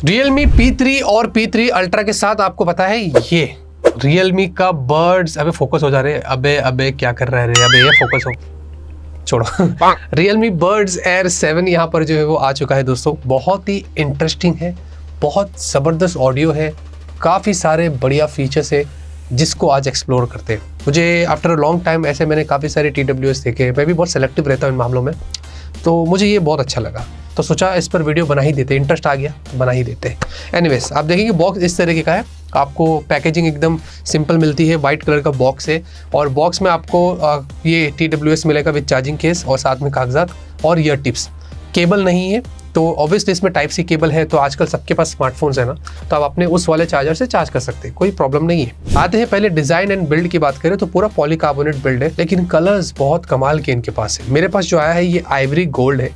Realme P3 और P3 Ultra के साथ आपको पता है ये Realme का बर्ड्स, अबे फोकस हो जा रहे हैं, अबे क्या कर रहा है रे, अबे ये फोकस हो, छोड़ो। Realme Buds Air 7 यहाँ पर जो है वो आ चुका है दोस्तों। बहुत ही इंटरेस्टिंग है, बहुत ज़बरदस्त ऑडियो है, काफ़ी सारे बढ़िया फीचर्स है जिसको आज एक्सप्लोर करते हैं। मुझे आफ्टर अ लॉन्ग टाइम ऐसे मैंने काफ़ी सारे TWS देखे हैं, मैं भी बहुत सेलेक्टिव रहता हूँ इन मामलों में, तो मुझे ये बहुत अच्छा लगा, तो सोचा इस पर वीडियो बना ही देते, इंटरेस्ट आ गया तो बना ही देते। एनीवेज, आप देखेंगे बॉक्स इस तरीके का है, आपको पैकेजिंग एकदम सिंपल मिलती है, वाइट कलर का बॉक्स है और बॉक्स में आपको ये TWS मिलेगा विद चार्जिंग केस और साथ में कागजात और ईयर टिप्स। केबल नहीं है तो ऑब्वियसली इसमें टाइप सी केबल है, तो आजकल सबके पास स्मार्टफोन्स है ना, तो आप अपने उस वाले चार्जर से चार्ज कर सकते हैं, कोई प्रॉब्लम नहीं है। आते हैं पहले डिजाइन एंड बिल्ड की बात करें तो पूरा पॉलीकार्बोनेट बिल्ड है, लेकिन कलर्स बहुत कमाल के इनके पास है। मेरे पास जो आया है ये आइवरी गोल्ड है,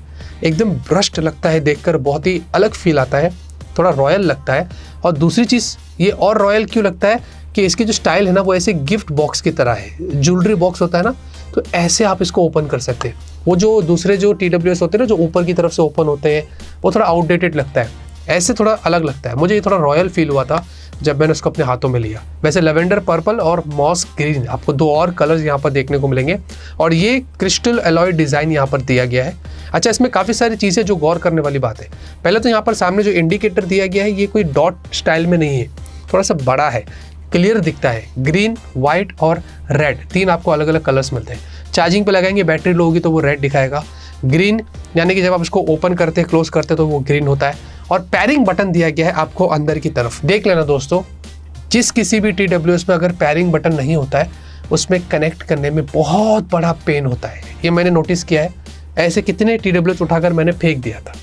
एकदम ब्रश्ड लगता है, देखकर बहुत ही अलग फील आता है, थोड़ा रॉयल लगता है। और दूसरी चीज़ ये और रॉयल क्यों लगता है कि इसकी जो स्टाइल है ना वो ऐसे गिफ्ट बॉक्स की तरह है, ज्वेलरी बॉक्स होता है ना, तो ऐसे आप इसको ओपन कर सकते हैं। वो जो दूसरे जो TWS होते हैं ना जो ऊपर की तरफ से ओपन होते हैं वो थोड़ा आउटडेटेड लगता है, ऐसे थोड़ा अलग लगता है। मुझे ये थोड़ा रॉयल फील हुआ था जब मैंने उसको अपने हाथों में लिया। वैसे लेवेंडर पर्पल और मॉस ग्रीन आपको दो और कलर्स यहाँ पर देखने को मिलेंगे और ये क्रिस्टल एलॉय डिज़ाइन यहाँ पर दिया गया है। अच्छा, इसमें काफ़ी सारी चीज़ें जो गौर करने वाली बात है। पहले तो यहाँ पर सामने जो इंडिकेटर दिया गया है ये कोई डॉट स्टाइल में नहीं है, थोड़ा सा बड़ा है, क्लियर दिखता है। ग्रीन, वाइट और रेड, तीन आपको अलग अलग कलर्स मिलते हैं। चार्जिंग पे लगाएंगे, बैटरी लो होगी तो वो रेड दिखाएगा। ग्रीन यानी कि जब आप इसको ओपन करते हैं, क्लोज करते हैं तो वो ग्रीन होता है। और पैरिंग बटन दिया गया है आपको अंदर की तरफ। देख लेना दोस्तों, जिस किसी भी TWS में अगर पैरिंग बटन नहीं होता है उसमें कनेक्ट करने में बहुत बड़ा पेन होता है, ये मैंने नोटिस किया है। ऐसे कितने TWS उठाकर मैंने फेंक दिया था।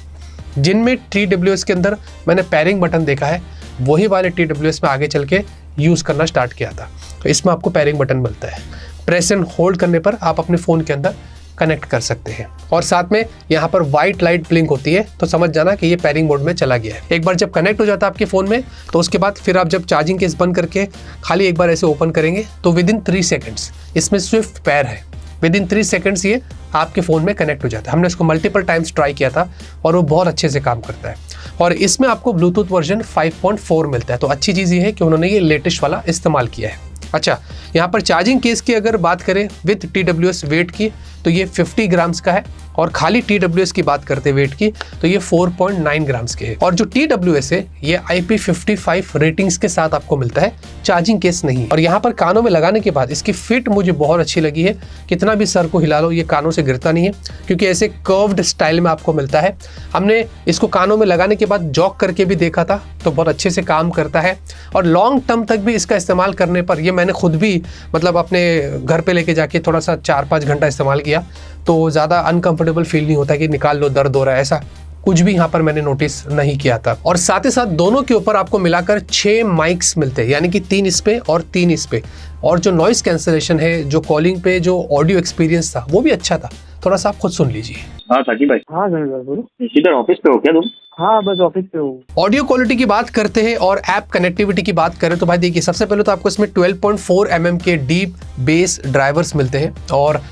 जिनमें TWS के अंदर मैंने पैरिंग बटन देखा है वही वाले TWS में आगे चल के यूज़ करना स्टार्ट किया था। तो इसमें आपको पैरिंग बटन मिलता है, प्रेस एंड होल्ड करने पर आप अपने फ़ोन के अंदर कनेक्ट कर सकते हैं। और साथ में यहाँ पर वाइट लाइट ब्लिंक होती है, तो समझ जाना कि ये पैरिंग मोड में चला गया है। एक बार जब कनेक्ट हो जाता है आपके फ़ोन में तो उसके बाद फिर आप जब चार्जिंग केस बंद करके खाली एक बार ऐसे ओपन करेंगे तो विद इन 3 सेकेंड्स इसमें स्विफ्ट पेयर है, विद इन 3 सेकेंड्स ये आपके फ़ोन में कनेक्ट हो जाता है। हमने इसको मल्टीपल टाइम्स ट्राई किया था और वो बहुत अच्छे से काम करता है। और इसमें आपको ब्लूटूथ वर्जन 5.4 मिलता है, तो अच्छी चीज़ ये है कि उन्होंने ये लेटेस्ट वाला इस्तेमाल किया है। अच्छा, यहाँ पर चार्जिंग केस की अगर बात करें विद TWS वेट की तो ये 50 ग्राम्स का है और खाली TWS की बात करते हैं वेट की तो ये 4.9 ग्राम्स के है। और जो TWS है ये IP55 रेटिंग्स के साथ आपको मिलता है, चार्जिंग केस नहीं। और यहाँ पर कानों में लगाने के बाद इसकी फिट मुझे बहुत अच्छी लगी है, कितना भी सर को हिला लो ये कानों से गिरता नहीं है, क्योंकि ऐसे कर्व्ड स्टाइल में आपको मिलता है। हमने इसको कानों में लगाने के बाद जॉक करके भी देखा था तो बहुत अच्छे से काम करता है और लॉन्ग टर्म तक भी इसका इस्तेमाल करने पर, ये मैंने खुद भी मतलब अपने घर पे लेके जाके थोड़ा सा 4-5 घंटा इस्तेमाल किया तो ज़्यादा अनकंफर्टेबल फील नहीं होता कि निकाल लो दर्द हो रहा है, ऐसा कुछ भी यहाँ पर मैंने नोटिस नहीं किया था। और साथ ही साथ दोनों के ऊपर आपको मिलाकर 6 माइक्स मिलते हैं, यानी कि 3 इस पे और 3 इस पे। और जो नॉइस कैंसलेशन है, जो कॉलिंग पे जो ऑडियो एक्सपीरियंस था वो भी अच्छा था, थोड़ा सा आप खुद सुन लीजिए। हाँ साकिब भाई। हाँ जमील बोलो। किधर ऑफिस पे हो क्या तुम? हाँ बस ऑफिस पे हूँ। ऑडियो क्वालिटी की बात करते हैं और ऐप कनेक्टिविटी की बात करें तो भाई देखिए, सबसे पहले तो आपको इसमें 12.4 mm के डीप बेस ड्राइवर्स मिलते हैं और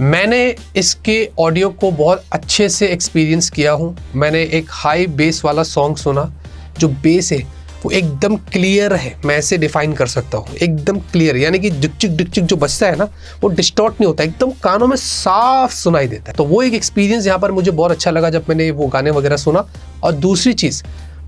मैंने इसके ऑडियो को बहुत अच्छे से एक्सपीरियंस किया हूँ। मैंने एक हाई बेस वाला सॉन्ग सुना, जो बेस है वो एकदम क्लियर है, मैं ऐसे डिफाइन कर सकता हूँ, एकदम क्लियर, यानी कि डिकचिक डिकचिक जो बजता है ना वो डिस्टॉर्ट नहीं होता, एकदम कानों में साफ सुनाई देता है। तो वो एक एक्सपीरियंस यहाँ पर मुझे बहुत अच्छा लगा जब मैंने वो गाने वगैरह सुना। और दूसरी चीज़,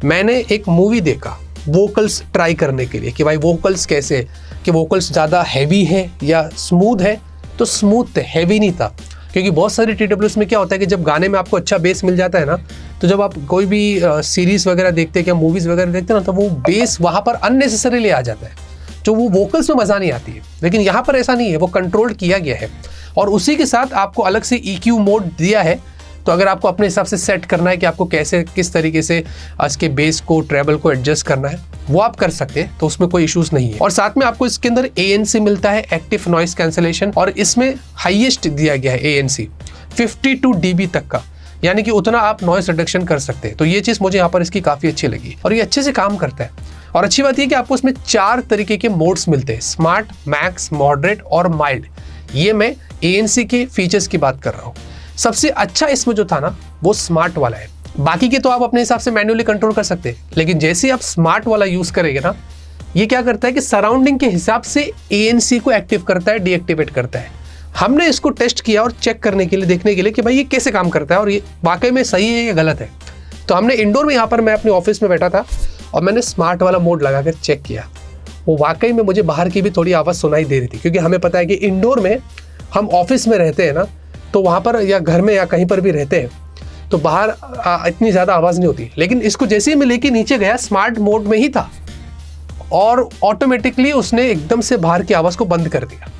मैंने एक मूवी देखा वोकल्स ट्राई करने के लिए कि भाई वोकल्स कैसे है, कि वोकल्स ज़्यादा हैवी है या स्मूथ है, तो स्मूथ थे, हैवी नहीं था। क्योंकि बहुत सारे TWS में क्या होता है कि जब गाने में आपको अच्छा बेस मिल जाता है ना, तो जब आप कोई भी सीरीज़ वगैरह देखते हैं क्या मूवीज़ वगैरह देखते हैं ना, तो वो बेस वहाँ पर अननेसेसरीली आ जाता है, जो वो वोकल्स में मज़ा नहीं आती है। लेकिन यहाँ पर ऐसा नहीं है, वो कंट्रोल किया गया है और उसी के साथ आपको अलग से EQ मोड दिया है। तो अगर आपको अपने हिसाब से सेट करना है कि आपको कैसे किस तरीके से इसके बेस को, ट्रेबल को एडजस्ट करना है, वो आप कर सकते हैं, तो उसमें कोई इश्यूज नहीं है। और साथ में आपको इसके अंदर ANC मिलता है, एक्टिव नॉइस कैंसलेशन, और इसमें हाईएस्ट दिया गया है ANC 52 dB तक का, यानी कि उतना आप नॉइस रिडक्शन कर सकते हैं। तो ये चीज़ मुझे यहाँ पर इसकी काफ़ी अच्छी लगी और ये अच्छे से काम करता है। और अच्छी बात ये कि आपको इसमें 4 तरीके के मोड्स मिलते हैं, स्मार्ट, मैक्स, मॉडरेट और माइल्ड। ये मैं ANC के फीचर्स की बात कर रहा हूँ। सबसे अच्छा इसमें जो था ना वो स्मार्ट वाला है। बाकी के तो आप अपने हिसाब से मैन्युअली कंट्रोल कर सकते हैं, लेकिन जैसे ही आप स्मार्ट वाला यूज करेंगे ना, ये क्या करता है कि सराउंडिंग के हिसाब से ANC को एक्टिव करता है, डीएक्टिवेट करता है। हमने इसको टेस्ट किया और चेक करने के लिए, देखने के लिए कि भाई ये कैसे काम करता है और ये वाकई में सही है या गलत है। तो हमने इंडोर में, यहाँ पर मैं अपने ऑफिस में बैठा था और मैंने स्मार्ट वाला मोड लगाकर चेक किया। वो वाकई में मुझे बाहर की भी थोड़ी आवाज़ सुनाई दे रही थी, क्योंकि हमें पता है कि इंडोर में हम ऑफिस में रहते हैं ना, तो वहाँ पर या घर में या कहीं पर भी रहते हैं तो बाहर इतनी ज़्यादा आवाज़ नहीं होती। लेकिन इसको जैसे ही मैं लेके नीचे गया, स्मार्ट मोड में ही था और ऑटोमेटिकली उसने एकदम से बाहर की आवाज़ को बंद कर दिया।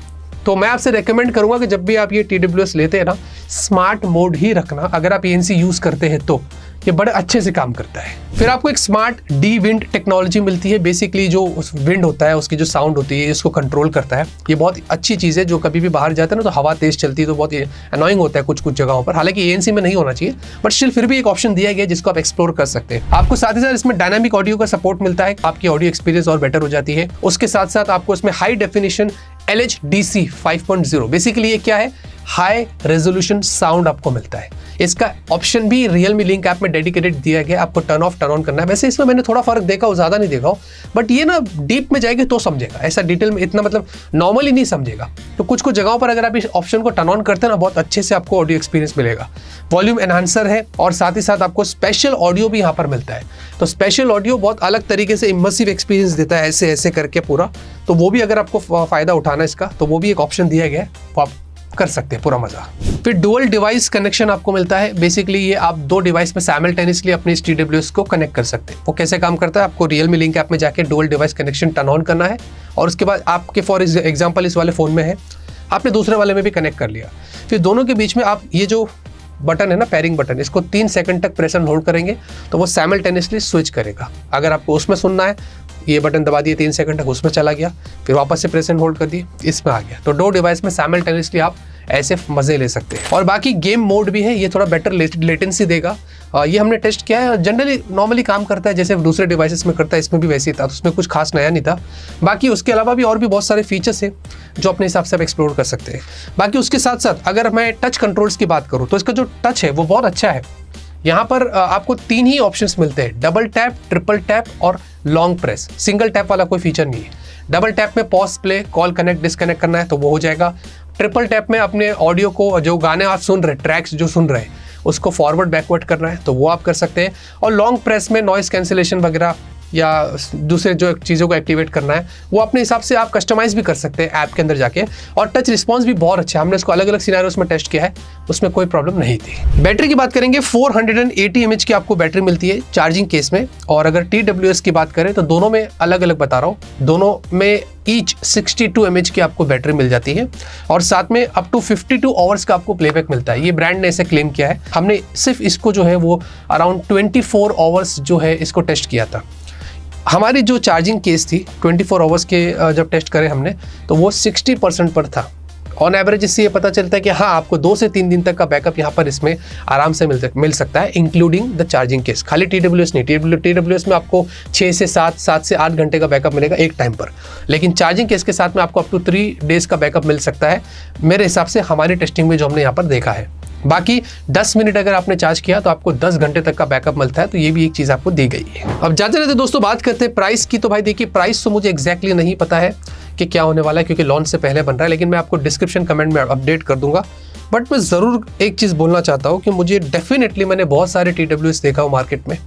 तो मैं आपसे रेकमेंड करूंगा कि जब भी आप ये TWS लेते हैं ना, स्मार्ट मोड ही रखना। अगर आप ANC यूज़ करते हैं तो ये बड़े अच्छे से काम करता है। फिर आपको एक स्मार्ट D-Wind टेक्नोलॉजी मिलती है। बेसिकली जो उस विंड होता है, उसकी जो साउंड होती है, इसको कंट्रोल करता है। ये बहुत अच्छी चीज़ है। जो कभी भी बाहर जाते हैं ना, तो हवा तेज चलती है तो बहुत अनोइंग होता है कुछ कुछ जगहों पर। हालांकि ANC में नहीं होना चाहिए, बट स्टिल फिर भी एक ऑप्शन दिया गया है जिसको आप एक्सप्लोर कर सकते हैं। आपको साथ ही साथ इसमें डायनामिक ऑडियो का सपोर्ट मिलता है, आपकी ऑडियो एक्सपीरियंस और बेटर हो जाती है। उसके साथ साथ आपको इसमें हाई डेफिनेशन LHDC 5.0, बेसिकली ये क्या है, हाई रेजोल्यूशन साउंड आपको मिलता है। इसका ऑप्शन भी Realme Link ऐप में डेडिकेटेड दिया गया है, आपको टर्न ऑफ टर्न ऑन करना है। वैसे इसमें मैंने थोड़ा फर्क देखा हो, ज़्यादा नहीं देखा हो, बट ये ना डीप में जाएगी तो समझेगा, ऐसा डिटेल में इतना मतलब नॉर्मली नहीं समझेगा। तो कुछ कुछ जगहों पर अगर आप इस ऑप्शन को टर्न ऑन करते हैं ना, बहुत अच्छे से आपको ऑडियो एक्सपीरियंस मिलेगा। वॉल्यूम एनहांसर है और साथ ही साथ आपको स्पेशल ऑडियो भी यहाँ पर मिलता है। तो स्पेशल ऑडियो बहुत अलग तरीके से इमर्सिव एक्सपीरियंस देता है, ऐसे ऐसे करके पूरा। तो वो भी अगर आपको फ़ायदा उठाना है इसका, तो वो भी एक ऑप्शन दिया गया है, वो आप कर सकते हैं पूरा मजा। फिर डुअल डिवाइस कनेक्शन आपको मिलता है। बेसिकली ये आप दो डिवाइस में साइमल्टेनियसली अपनी इस TWS को कनेक्ट कर सकते हैं। वो कैसे काम करता है, आपको Realme Link ऐप में जाके dual device connection turn on करना है और उसके बाद आपके फॉर एग्जांपल इस वाले फ़ोन में है, आपने दूसरे वाले में भी कनेक्ट कर लिया। फिर दोनों के बीच में आप ये जो बटन है ना, पेयरिंग बटन, इसको 3 सेकंड तक प्रेस एंड होल्ड करेंगे तो वो साइमल्टेनियसली स्विच करेगा। अगर आपको उसमें सुनना है, ये बटन दबा दिए, 3 सेकंड तक उसमें चला गया, फिर वापस से प्रेस एंड होल्ड कर दिए, इसमें आ गया। तो दो डिवाइस में साइमल्टेनियसली आप ऐसे मज़े ले सकते हैं। और बाकी गेम मोड भी है, ये थोड़ा बेटर लेटेंसी देगा। ये हमने टेस्ट किया है, जनरली नॉर्मली काम करता है जैसे दूसरे डिवाइसेस में करता है, इसमें भी वैसे ही था, तो उसमें कुछ खास नया नहीं था। बाकी उसके अलावा भी और भी बहुत सारे फीचर्स हैं जो अपने हिसाब से आप एक्सप्लोर कर सकते हैं। बाकी उसके साथ साथ अगर मैं टच कंट्रोल्स की बात करूँ तो इसका जो टच है वो बहुत अच्छा है। यहाँ पर आपको 3 ही ऑप्शंस मिलते हैं, डबल टैप, ट्रिपल टैप और लॉन्ग प्रेस। सिंगल टैप वाला कोई फीचर नहीं है। डबल टैप में pause, play, call, connect, disconnect करना है तो वो हो जाएगा। ट्रिपल टैप में अपने ऑडियो को, जो गाने आप सुन रहे, ट्रैक्स जो सुन रहे हैं, उसको फॉरवर्ड बैकवर्ड करना है तो वो आप कर सकते हैं। और लॉन्ग प्रेस में नॉइस कैंसिलेशन वगैरह या दूसरे जो चीज़ों को एक्टिवेट करना है वो अपने हिसाब से आप कस्टमाइज़ भी कर सकते हैं ऐप के अंदर जाके। और टच रिस्पॉन्स भी बहुत अच्छा है, हमने इसको अलग अलग सिनेरियोस में टेस्ट किया है, उसमें कोई प्रॉब्लम नहीं थी। बैटरी की बात करेंगे, 480 mAh की आपको बैटरी मिलती है चार्जिंग केस में। और अगर TWS की बात करें तो दोनों में अलग अलग बता रहा हूँ, दोनों में ईच 62 mAh की आपको बैटरी मिल जाती है और साथ में अप टू 52 आवर्स का आपको प्लेबैक मिलता है। ये ब्रांड ने ऐसे क्लेम किया है, हमने सिर्फ इसको जो है वो अराउंड 24 आवर्स जो है इसको टेस्ट किया था। हमारी जो चार्जिंग केस थी 24 आवर्स के जब टेस्ट करें हमने तो वो 60% पर था। ऑन एवरेज इससे ये पता चलता है कि हाँ, आपको 2 से 3 दिन तक का बैकअप यहाँ पर इसमें आराम से मिल सकता है, इंक्लूडिंग द चार्जिंग केस। खाली TWS नहीं, TWS में आपको 6 से 7 से 8 घंटे का बैकअप मिलेगा एक टाइम पर, लेकिन चार्जिंग केस के साथ में आपको अप टू 3 डेज का बैकअप मिल सकता है मेरे हिसाब से, हमारी टेस्टिंग में जो हमने यहाँ पर देखा है। बाकी 10 मिनट अगर आपने चार्ज किया तो आपको 10 घंटे तक का बैकअप मिलता है, तो ये भी एक चीज़ आपको दी गई है। अब जाते रहते दोस्तों बात करते हैं प्राइस की। तो भाई देखिए, प्राइस तो मुझे एग्जैक्टली नहीं पता है कि क्या होने वाला है क्योंकि लॉन्च से पहले बन रहा है, लेकिन मैं आपको डिस्क्रिप्शन कमेंट में अपडेट कर दूंगा। बट मैं ज़रूर एक चीज़ बोलना चाहता हूँ कि मुझे डेफिनेटली, मैंने बहुत सारे TWS देखा हो मार्केट में,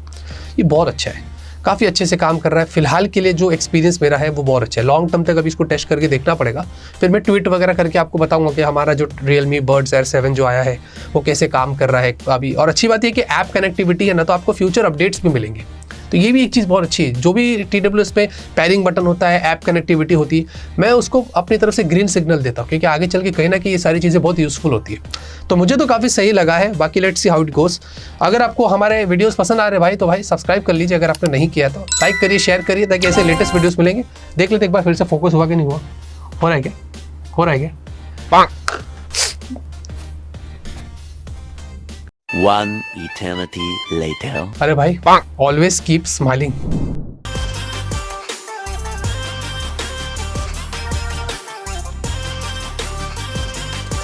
ये बहुत अच्छा है, काफ़ी अच्छे से काम कर रहा है। फिलहाल के लिए जो एक्सपीरियंस मेरा है वो बहुत अच्छा है। लॉन्ग टर्म तक अभी इसको टेस्ट करके देखना पड़ेगा, फिर मैं ट्वीट वगैरह करके आपको बताऊंगा कि हमारा जो Realme Buds Air 7 जो आया है वो कैसे काम कर रहा है अभी। और अच्छी बात ये कि ऐप कनेक्टिविटी है ना, तो आपको फ्यूचर अपडेट्स भी मिलेंगे, तो ये भी एक चीज़ बहुत अच्छी है। जो भी TWS पे पैरिंग बटन होता है, ऐप कनेक्टिविटी होती है, मैं उसको अपनी तरफ से ग्रीन सिग्नल देता हूँ क्योंकि आगे चल के कहीं ना कहीं ये सारी चीज़ें बहुत यूज़फुल होती है। तो मुझे तो काफ़ी सही लगा है। बाकी let's see how it goes. अगर आपको हमारे वीडियोस पसंद आ रहे भाई तो भाई सब्सक्राइब कर लीजिए, अगर आपने नहीं किया तो लाइक करिए, शेयर करिए, ताकि ऐसे लेटेस्ट वीडियोस मिलेंगे। देख लेते एक बार फिर से फोकस हुआ कि नहीं हुआ, हो रहा है क्या, हो रहा है क्या? One eternity later. अरे भाई, ऑलवेज कीप स्माइलिंग।